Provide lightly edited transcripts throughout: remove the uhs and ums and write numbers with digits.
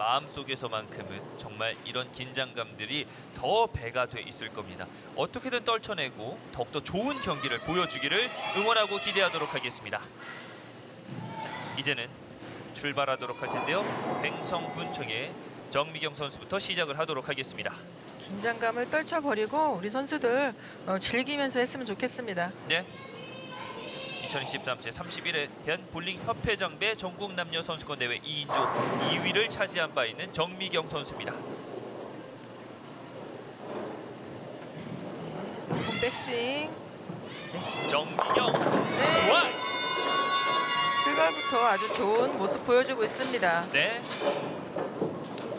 마음속에서만큼은 정말 이런 긴장감들이 더 배가 돼 있을 겁니다. 어떻게든 떨쳐내고 더욱더 좋은 경기를 보여주기를 응원하고 기대하도록 하겠습니다. 자, 이제는 출발하도록 할 텐데요. 횡성군청의 정미경 선수부터 시작을 하도록 하겠습니다. 긴장감을 떨쳐버리고 우리 선수들 즐기면서 했으면 좋겠습니다. 네. 2023 제31회 대한볼링협회장배 전국 남녀 선수권 대회 2인조 2위를 차지한 바 있는 정미경 선수입니다. 높은 백스윙. 정미경 네. 좋아. 출발부터 아주 좋은 모습 보여주고 있습니다. 네.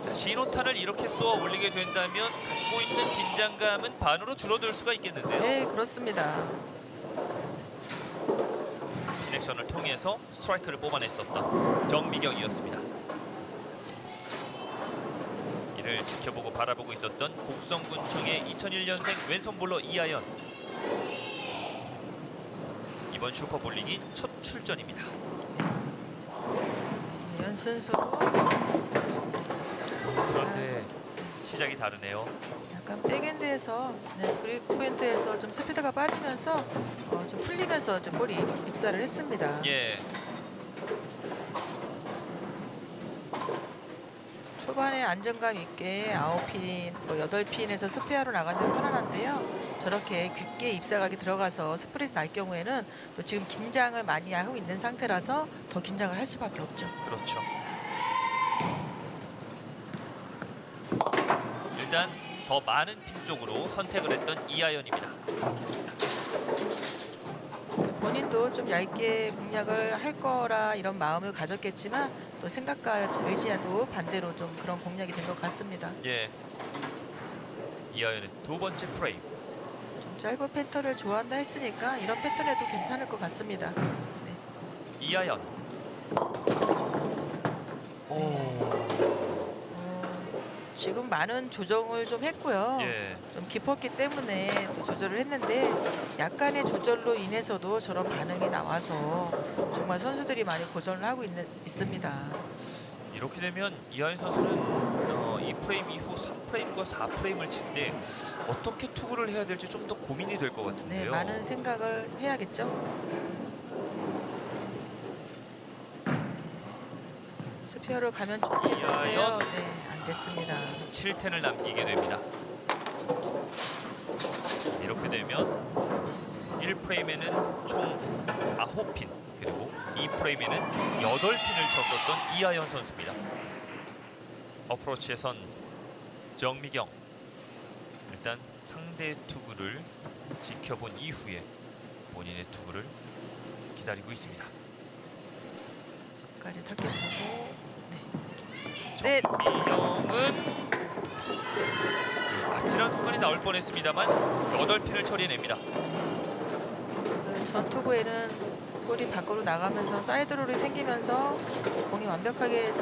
자, 신호탄을 이렇게 쏘아 올리게 된다면 갖고 있는 긴장감은 반으로 줄어들 수가 있겠는데요. 네, 그렇습니다. 디렉션을 통해서 스트라이크를 뽑아냈었던 정미경이었습니다. 이를 지켜보고 바라보고 있었던 곡성군청의 2001년생 왼손볼러 이하연. 이번 슈퍼볼링이 첫 출전입니다. 연 선수 그런데 시작이 다르네요. 약간 백엔드에서 그립 포인트에서 좀 스피드가 빠지면서 좀 풀리면서 좀 볼이 입사를 했습니다. 예. 초반에 안정감 있게 9핀, 8핀에서 스페어로 나가면 편안한데요. 저렇게 깊게 입사각이 들어가서 스프릿이 날 경우에는 또 지금 긴장을 많이 하고 있는 상태라서 더 긴장을 할 수밖에 없죠. 그렇죠. 일단 더 많은 핀 쪽으로 선택을 했던 이하연입니다. 본인도 좀 얇게 공략을 할 거라 이런 마음을 가졌겠지만 또 생각과 의지와도 반대로 좀 그런 공략이 된 것 같습니다. 예. 이하연의 두 번째 프레임. 좀 짧은 패턴을 좋아한다 했으니까 이런 패턴에도 괜찮을 것 같습니다. 네. 이하연. 지금 많은 조정을 좀 했고요. 예. 좀 깊었기 때문에 또 조절을 했는데 약간의 조절로 인해서도 저런 반응이 나와서 정말 선수들이 많이 고전을 하고 있습니다. 이렇게 되면 이하연 선수는 이 프레임 이후 3프레임과 4프레임을 칠 때 어떻게 투구를 해야 될지 좀 더 고민이 될 것 네, 같은데요. 많은 생각을 해야겠죠. 스피어를 가면 좋겠는데요. 이하연. 네, 안 됐습니다. 7텐을 남기게 됩니다. 이렇게 되면 1프레임에는 총 9핀 그리고 2프레임에는 총 8핀을 쳤었던 이하연 선수입니다. 어프로치에선 정미경 일단 상대 투구를 지켜본 이후에 본인의 투구를 기다리고 있습니다. 끝까지 타격 보고 네. 정미경은 아찔한 순간이 나올 뻔했습니다만 8핀을 처리해냅니다. 전투부에는 볼이 밖으로 나가면서 사이드롤이 생기면서 공이 완벽하게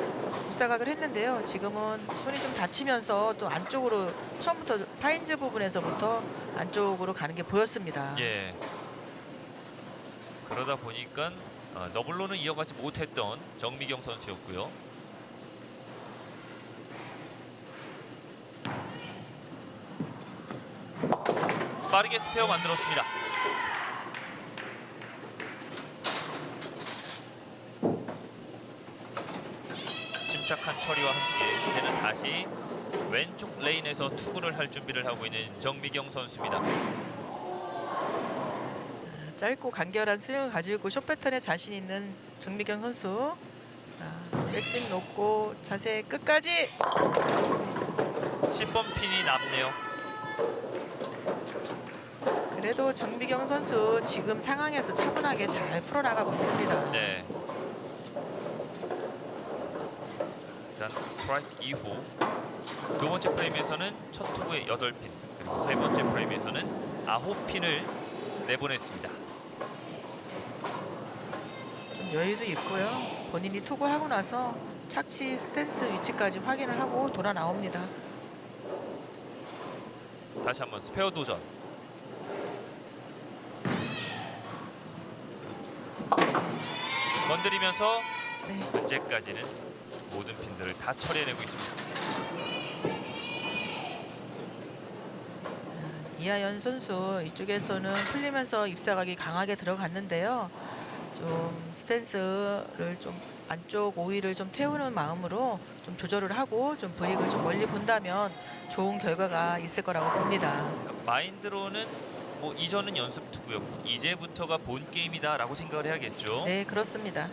입사각을 했는데요. 지금은 손이 좀 다치면서 또 안쪽으로 처음부터 파인즈 부분에서부터 안쪽으로 가는 게 보였습니다. 예. 그러다 보니까 더블로는 이어가지 못했던 정미경 선수였고요. 빠르게 스페어 만들었습니다. 침착한 처리와 함께 이제는 다시 왼쪽 레인에서 투구를 할 준비를 하고 있는 정미경 선수입니다. 짧고 간결한 스윙을 가지고 숏 패턴에 자신 있는 정미경 선수. 백스윙 놓고 자세 끝까지. 10번 핀이 남네요. 그래도 정미경 선수 지금 상황에서 차분하게 잘 풀어나가고 있습니다. 네. 일단 스트라이크 이후 두 번째 프레임에서는 첫 투구에 8핀 그리고 세 번째 프레임에서는 9핀을 내보냈습니다. 좀 여유도 있고요. 본인이 투구하고 나서 착지 스탠스 위치까지 확인을 하고 돌아 나옵니다. 다시 한번 스페어 도전. 건드리면서 네. 현재까지는 모든 핀들을 다 처리해내고 있습니다. 이하연 선수 이쪽에서는 풀리면서 입사각이 강하게 들어갔는데요. 좀 스탠스를 좀 안쪽 오이를 좀 태우는 마음으로 좀 조절을 하고 좀 브릭을 좀 멀리 본다면 좋은 결과가 있을 거라고 봅니다. 그러니까 마인드로는 뭐 이전은 연습 투구였고 이제부터가 본 게임이다라고 생각을 해야겠죠. 네, 그렇습니다.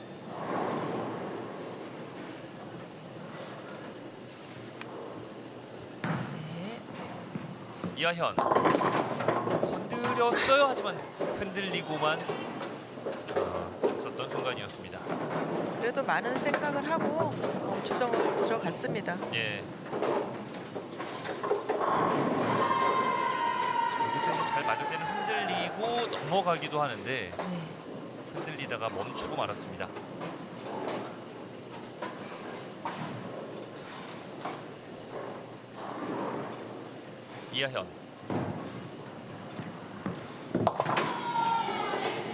네, 이하현 건드렸어요. 하지만 흔들리고만 있었던 순간이었습니다. 그래도 많은 생각을 하고 조정을 들어갔습니다. 예. 여기까지 잘 맞을 때는 흔들리고 넘어가기도 하는데 네. 흔들리다가 멈추고 말았습니다. 이하현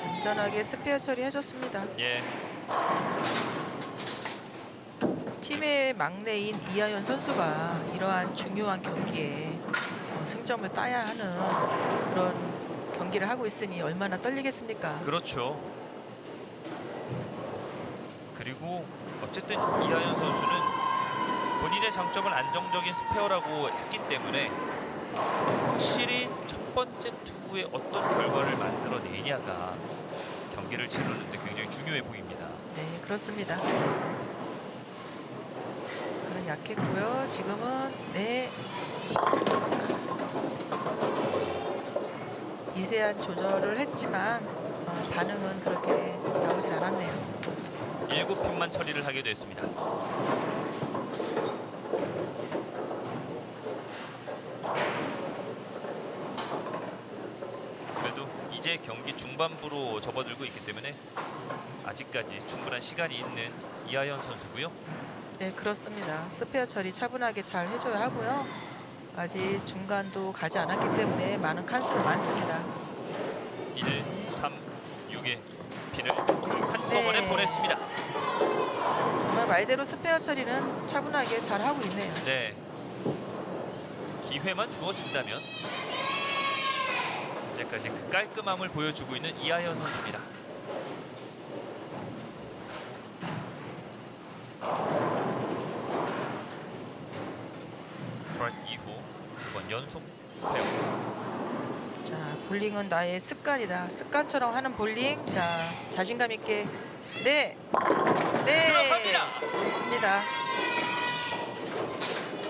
안전하게 스페어 처리해줬습니다. 예. 팀의 막내인 이하연 선수가 이러한 중요한 경기에 승점을 따야 하는 그런 경기를 하고 있으니 얼마나 떨리겠습니까? 그렇죠. 그리고 어쨌든 이하연 선수는 본인의 장점은 안정적인 스페어라고 했기 때문에 확실히 첫 번째 투구에 어떤 결과를 만들어내냐가 경기를 치르는데 굉장히 중요해 보입니다. 네, 그렇습니다. 그는 약했고요. 지금은 네, 미세한 조절을 했지만 반응은 그렇게 나오진 않았네요. 7핀만 처리를 하게 됐습니다. 그래도 이제 경기 중반부로 접어들고 있기 때문에 아직까지 충분한 시간이 있는 이하연 선수고요. 네, 그렇습니다. 스페어 처리 차분하게 잘 해줘야 하고요. 아직 중간도 가지 않았기 때문에 많은 칸수는 많습니다. 1, 3, 6의 핀을 네. 한꺼번에 보냈습니다. 정말 말대로 스페어 처리는 차분하게 잘 하고 있네요. 네. 기회만 주어진다면 이제까지 그 깔끔함을 보여주고 있는 이하연 선수입니다. 스트라이크 이후 두 번 연속 스페어. 자, 볼링은 나의 습관이다. 습관처럼 하는 볼링. 자, 자신감 있게. 네. 네. 들어갑니다. 좋습니다.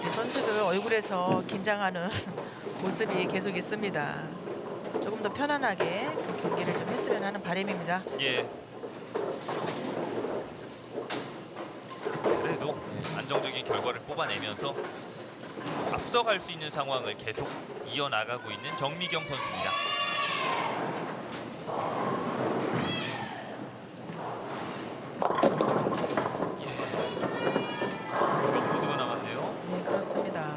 우리 선수들 얼굴에서 긴장하는 모습이 계속 있습니다. 조금 더 편안하게 그 경기를 좀 했으면 하는 바람입니다. 예. 그래도 안정적인 결과를 뽑아내면서 앞서갈 수 있는 상황을 계속 이어나가고 있는 정미경 선수입니다. 몇 보드가 남았네요. 네, 그렇습니다.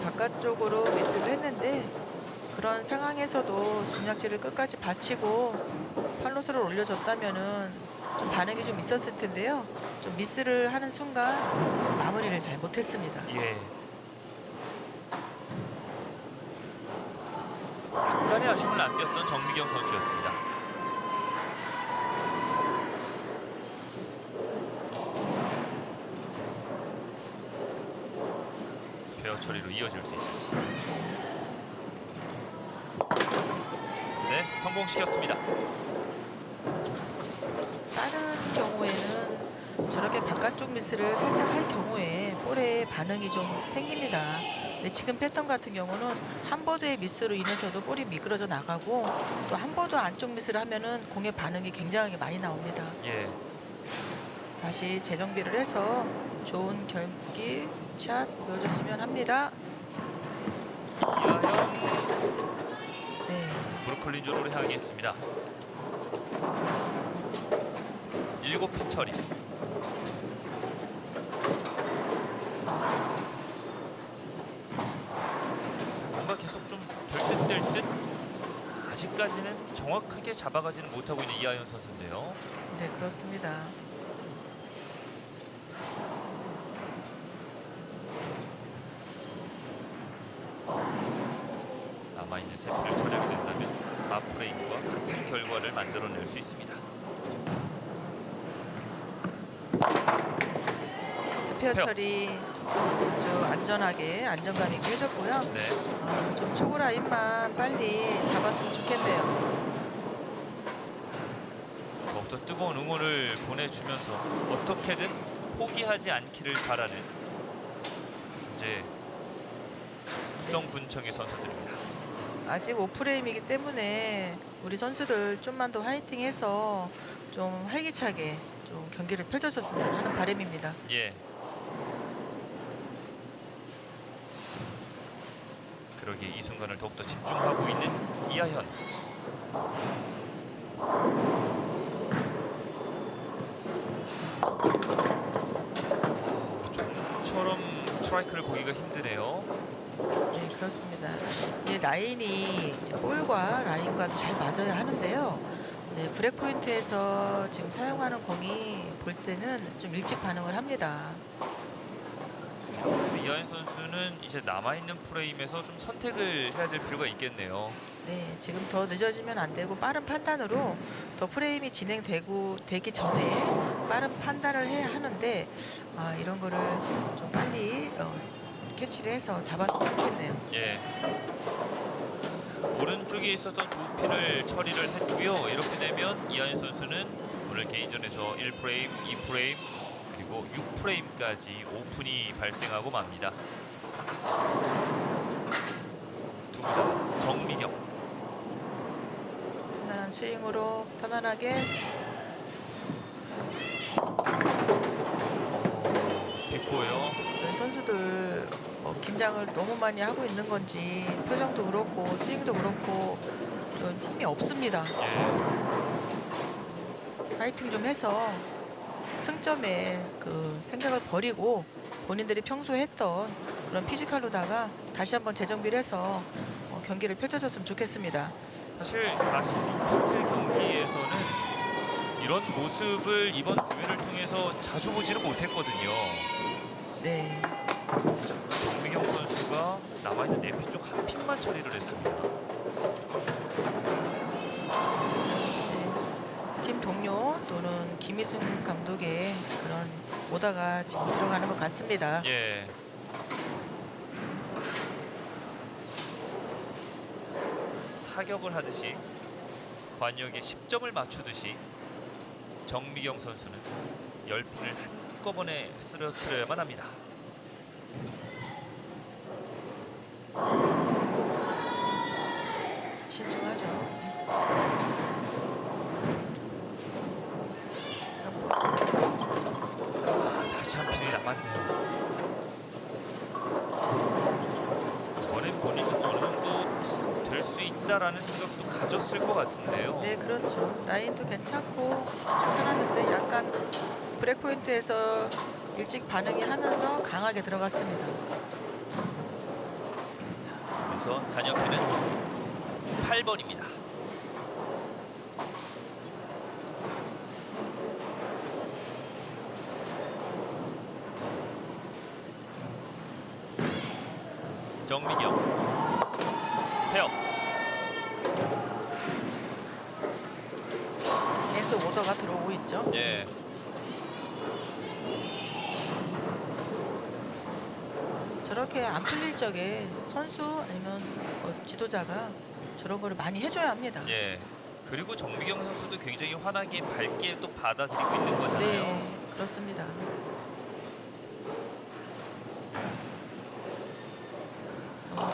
바깥쪽으로 미스를 했는데 그런 상황에서도 중략지를 끝까지 받치고 팔로스를 올려줬다면은 좀 반응이 좀 있었을 텐데요. 좀 미스를 하는 순간 마무리를 잘 못했습니다. 예. 약간의 아쉬움을 남겼던 정미경 선수였습니다. 스페어 처리로 이어질 수 있을지. 네, 성공시켰습니다. 다른 경우에는 저렇게 바깥쪽 미스를 살짝 할 경우에 볼에 반응이 좀 생깁니다. 근데 지금 패턴 같은 경우는 한 보드의 미스로 인해서도 볼이 미끄러져 나가고 또 한 보드 안쪽 미스를 하면은 공의 반응이 굉장히 많이 나옵니다. 예. 다시 재정비를 해서 좋은 경기 샷 보여줬으면 합니다. 이하연 네, 브루클린조로 향했습니다. 7핀 처리. 뭔가 계속 좀 될 듯 아직까지는 정확하게 잡아가지는 못하고 있는 이하연 선수인데요. 네, 그렇습니다. 남아있는 세트를 처리하게 된다면 4프레임과 같은 결과를 만들어낼 수 있습니다. 스페어 스페어. 처리 아주 안전하게 안정감 있게 해줬고요. 네. 좀 초보 라인만 빨리 잡았으면 좋겠네요. 더욱더 뜨거운 응원을 보내주면서 어떻게든 포기하지 않기를 바라는 이제 육성군청의 선수들입니다. 아직 5프레임이기 때문에 우리 선수들 좀만 더 화이팅해서 좀 활기차게 좀 경기를 펼쳐줬으면 하는 바람입니다. 예. 그러기에 이 순간을 더욱더 집중하고 있는 이하현. 좀처럼 스트라이크를 보기가 힘드네요. 네, 그렇습니다. 이 라인이 이제 볼과 라인과도 잘 맞아야 하는데요. 네, 브레이크 포인트에서 지금 사용하는 공이 볼 때는 좀 일찍 반응을 합니다. 이하연 선수는 이제 남아있는 프레임에서 좀 선택을 해야 될 필요가 있겠네요. 네, 지금 더 늦어지면 안 되고 빠른 판단으로 더 프레임이 되기 전에 빠른 판단을 해야 하는데 이런 거를 좀 빨리 캐치를 해서 잡았으면 좋겠네요. 예. 오른쪽에 있었던 두 핀을 처리를 했고요. 이렇게 되면 이하연 선수는 오늘 개인전에서 1프레임, 2프레임 그리고 6프레임까지 오픈이 발생하고 맙니다. 투구자 정미경. 편안한 스윙으로 편안하게 빅보예요. 저희 선수들 긴장을 너무 많이 하고 있는 건지 표정도 그렇고 스윙도 그렇고 좀 힘이 없습니다. 예. 파이팅 좀 해서 승점에 그 생각을 버리고 본인들이 평소에 했던 그런 피지컬로다가 다시 한번 재정비를 해서 경기를 펼쳐줬으면 좋겠습니다. 사실 46회 경기에서는 이런 모습을 이번 대회를 통해서 자주 보지는 못했거든요. 네, 정미경 선수가 남아있는 4핀 중 한 핀만 처리를 했습니다. 이제 팀 동료 또는 김희순 감독의 그런 오다가 지금 들어가는 것 같습니다. 예. 사격을 하듯이 관역에 10점을 맞추듯이 정미경 선수는 10핀을 한꺼번에 쓰러뜨려야만 합니다. 신청하죠. 다시 한 핀이 남았네요. 이번엔 본인은 어느 정도 될 수 있다라는 생각도 가졌을 것 같은데요. 네, 그렇죠. 라인도 괜찮았는데 약간 브레이크 포인트에서 일찍 반응이 하면서 강하게 들어갔습니다. 그래서 잔여핀은 8번입니다. 정미경 스페어. 계속 오더가 들어오고 있죠. 예. 저렇게 안 풀릴 적에 선수 아니면 지도자가 저런 거를 많이 해줘야 합니다. 예. 그리고 정미경 선수도 굉장히 환하게 밝게 또 받아들이고 있는 거잖아요. 네, 그렇습니다.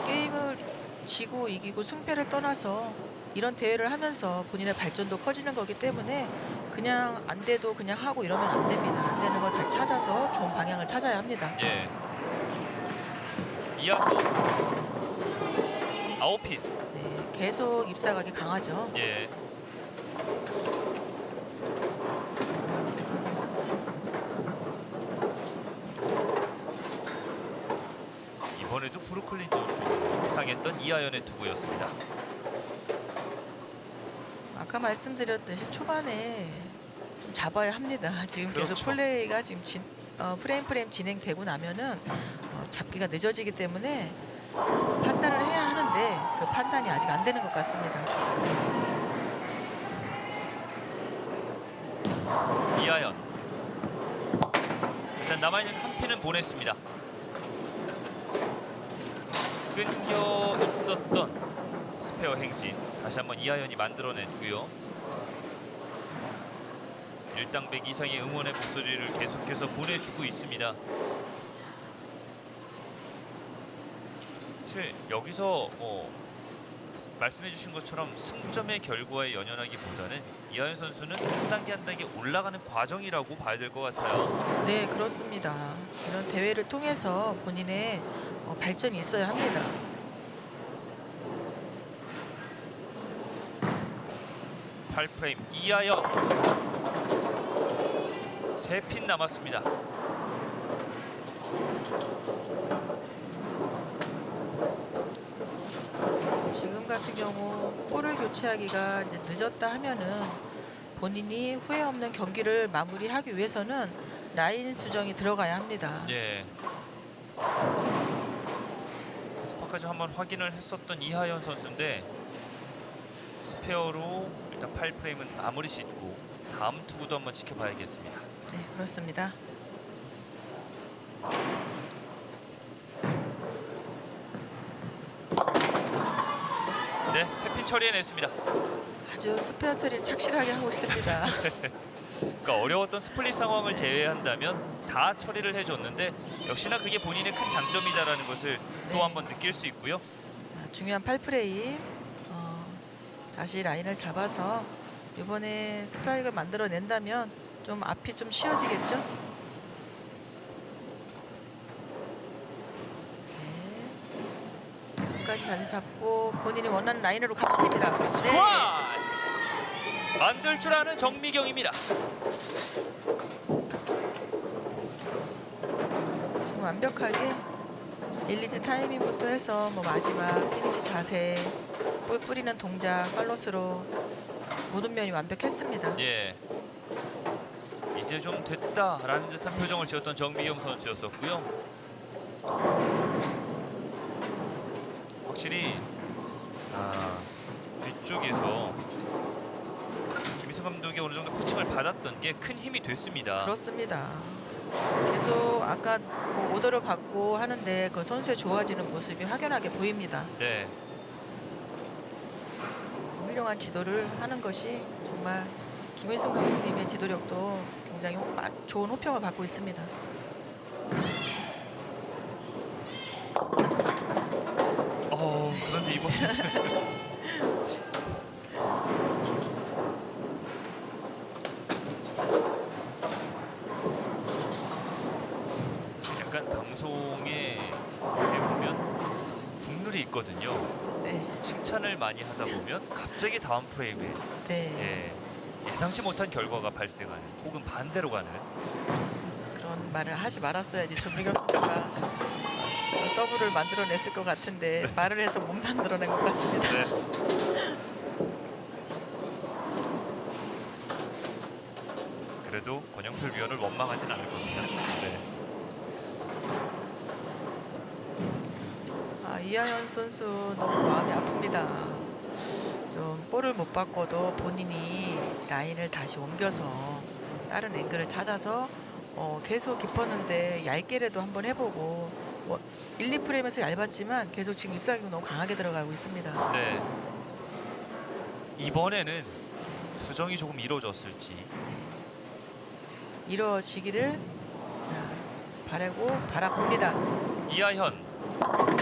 게임을 지고 이기고 승패를 떠나서 이런 대회를 하면서 본인의 발전도 커지는 거기 때문에 그냥 안 돼도 그냥 하고 이러면 안 됩니다. 안 되는 거 다 찾아서 좋은 방향을 찾아야 합니다. 예. 이하도 9핀. 네, 계속 입사각이 강하죠. 예. 이번에도 브루클린 쪽으로 향했던 이하연의 투구였습니다. 아까 말씀드렸듯이 초반에 좀 잡아야 합니다. 지금 그렇죠. 계속 플레이가 지금 프레임 진행되고 나면은 잡기가 늦어지기 때문에 판단을 해야 하는데 그 판단이 아직 안 되는 것 같습니다. 이하연. 일단 남아있는 한 핀은 보냈습니다. 끊겨 있었던 스페어 행진 다시 한번 이하연이 만들어냈고요. 일당백 이상의 응원의 목소리를 계속해서 보내주고 있습니다. 사실 여기서 말씀해주신 것처럼 승점의 결과에 연연하기보다는 이하연 선수는 한 단계 한 단계 올라가는 과정이라고 봐야 될 것 같아요. 네, 그렇습니다. 이런 대회를 통해서 본인의 발전이 있어야 합니다. 팔 프레임 이하연 3핀 남았습니다. 지금 같은 경우 볼을 교체하기가 이제 늦었다 하면은 본인이 후회 없는 경기를 마무리하기 위해서는 라인 수정이 들어가야 합니다. 예. 스파까지 한번 확인을 했었던 이하연 선수인데 스페어로 일단 8프레임은 마무리 짓고 다음 투구도 한번 지켜봐야겠습니다. 네, 그렇습니다. 네, 3핀 처리해냈습니다. 아주 스페어 처리를 착실하게 하고 있습니다. 그러니까 어려웠던 스플릿 상황을 제외한다면 다 처리를 해줬는데 역시나 그게 본인의 큰 장점이다라는 것을 또 네. 한번 느낄 수 있고요. 중요한 8프레임 다시 라인을 잡아서 이번에 스트라이크를 만들어낸다면 좀 앞이 좀 쉬워지겠죠? 네. 끝까지 자리 잡고 본인이 원하는 라인으로 갑니다. 네. 스쿼트! 만들 줄 아는 정미경입니다. 지금 완벽하게 릴리즈 타이밍부터 해서 뭐 마지막 피니시 자세, 볼 뿌리는 동작, 팔로스로 모든 면이 완벽했습니다. 예. 이제 좀 됐다라는 듯한 표정을 지었던 정미경 선수였었고요. 확실히 뒤쪽에서 김희수 감독이 어느 정도 코칭을 받았던 게 큰 힘이 됐습니다. 그렇습니다. 계속 아까 뭐 오더를 받고 하는데 그 선수의 좋아지는 모습이 확연하게 보입니다. 네. 훌륭한 지도를 하는 것이 정말 김일순 감독님의 지도력도 굉장히 좋은 호평을 받고 있습니다. 그런데 이번에는 약간 방송에 보면 국룰이 있거든요. 네, 칭찬을 많이 하다 보면 갑자기 다음 프레임에 네, 예상치 못한 결과가 발생하는 혹은 반대로 가는 그런 말을 하지 말았어야지 전미경 선수가 더블을 만들어냈을 것 같은데 말을 해서 못 만들어낸 것 같습니다. 네. 그래도 권영필 위원을 원망하진 않을 겁니다. 네. 이하연 선수 너무 마음이 아픕니다. 좀 볼을 못 바꿔도 본인이 라인을 다시 옮겨서 다른 앵글을 찾아서 계속 깊었는데 얇게라도 한번 해보고 1, 2프레임에서 얇았지만 계속 지금 입사격이 너무 강하게 들어가고 있습니다. 네. 이번에는 수정이 조금 이루어졌을지. 이루어지기를 바라봅니다. 이하현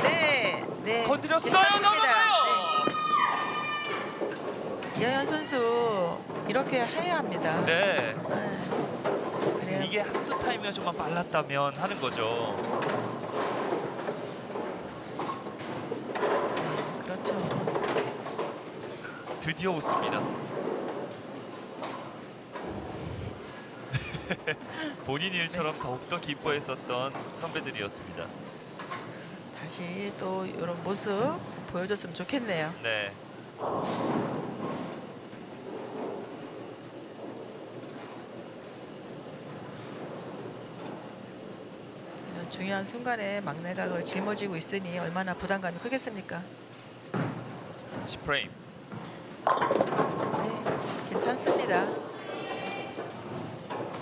네, 네. 건드렸어요. 괜찮습니다. 넘어가요. 네. 이하연 선수 이렇게 해야 합니다. 네. 그래요. 이게 한두 타임이가 좀만 빨랐다면 하는 거죠. 그렇죠. 드디어 웃습니다. 본인 일처럼 더욱더 기뻐했었던 선배들이었습니다. 다시 또 이런 모습 보여줬으면 좋겠네요. 네. 이런 중요한 순간에 막내가 그 짊어지고 있으니 얼마나 부담감이 크겠습니까? 10프레임. 네, 괜찮습니다.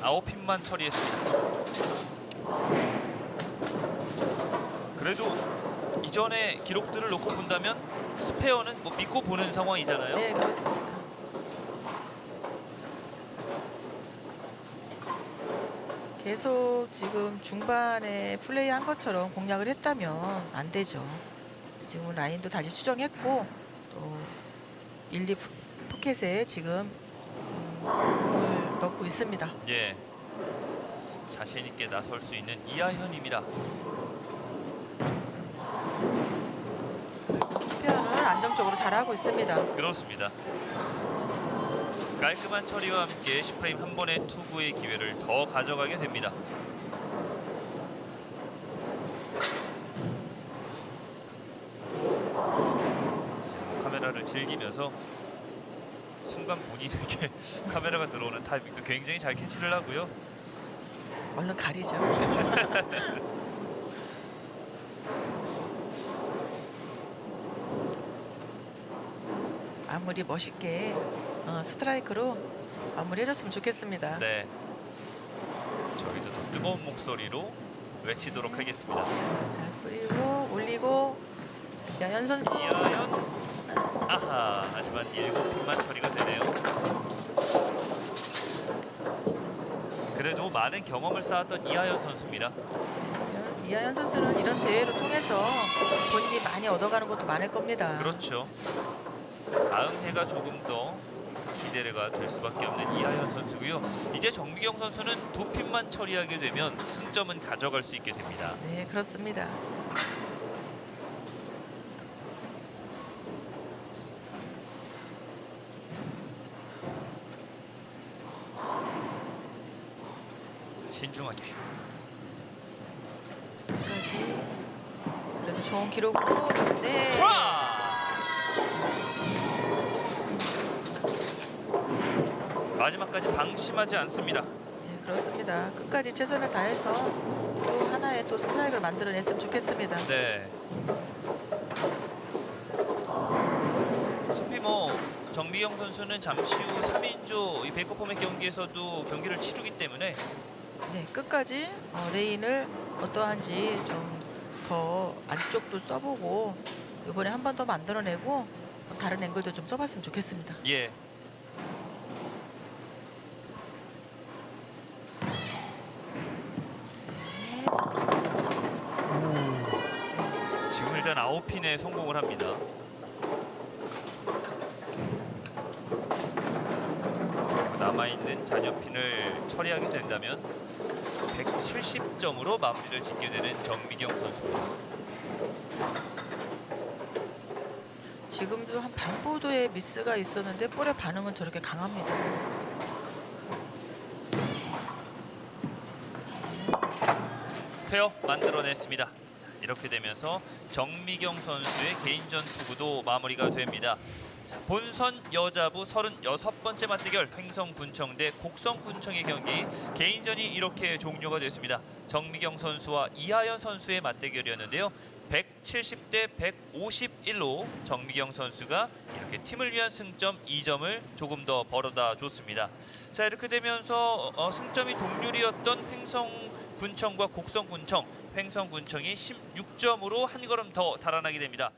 9핀만 처리했습니다. 그래도 이전의 기록들을 놓고 본다면 스페어는 뭐 믿고 보는 상황이잖아요. 네, 그렇습니다. 계속 지금 중반에 플레이한 것처럼 공략을 했다면 안 되죠. 지금 라인도 다시 수정했고 또 1, 2 포켓에 지금 공을 넣고 있습니다. 예. 자신 있게 나설 수 있는 이하현입니다. 스페어는 안정적으로 잘하고 있습니다. 그렇습니다. 깔끔한 처리와 함께 10프레임 한 번의 투구의 기회를 더 가져가게 됩니다. 이제 카메라를 즐기면서 순간 본인에게 카메라가 들어오는 타이밍도 굉장히 잘 캐치를 하고요. 얼른 가리죠. 아무리 멋있게 스트라이크로 마무리해줬으면 좋겠습니다. 네, 저희도 더 뜨거운 목소리로 외치도록 하겠습니다. 자, 그리고 올리고 야연 선수. 이하연, 아하, 하지만 7핀만 처리가 되네요. 그래도 많은 경험을 쌓았던 이하연 선수입니다. 이하연 선수는 이런 대회를 통해서 본인이 많이 얻어가는 것도 많을 겁니다. 그렇죠. 다음 해가 조금 더 기대가 될 수밖에 없는 이하연 선수고요. 이제 정미경 선수는 2핀만 처리하게 되면 승점은 가져갈 수 있게 됩니다. 네, 그렇습니다. 신중하게. 까지 그래도 좋은 기록으로 네. 트라! 마지막까지 방심하지 않습니다. 네, 그렇습니다. 끝까지 최선을 다해서 또 하나의 또 스트라이크를 만들어냈으면 좋겠습니다. 네. 어차피 뭐 정미경 선수는 잠시 후 3인조 이 베이커 포맷 경기에서도 경기를 치르기 때문에 네, 끝까지 레인을 어떠한지 좀 더 안쪽도 써보고 이번에 한 번 더 만들어내고 다른 앵글도 좀 써봤으면 좋겠습니다. 예. 지금 일단 9핀에 성공을 합니다. 그리고 남아있는 잔여핀을 처리하게 된다면 170점으로 마무리를 짓게 되는 정미경 선수입니다. 지금도 한 반포도의 미스가 있었는데 볼의 반응은 저렇게 강합니다. 스페어 만들어냈습니다. 자, 이렇게 되면서 정미경 선수의 개인전 투구도 마무리가 됩니다. 자, 본선 여자부 36번째 맞대결 횡성군청 대 곡성군청의 경기 개인전이 이렇게 종료가 됐습니다. 정미경 선수와 이하연 선수의 맞대결이었는데요. 170대 151로 정미경 선수가 이렇게 팀을 위한 승점 2점을 조금 더 벌어다 줬습니다. 자, 이렇게 되면서 승점이 동률이었던 횡성군청과 곡성군청, 횡성군청이 16점으로 한 걸음 더 달아나게 됩니다.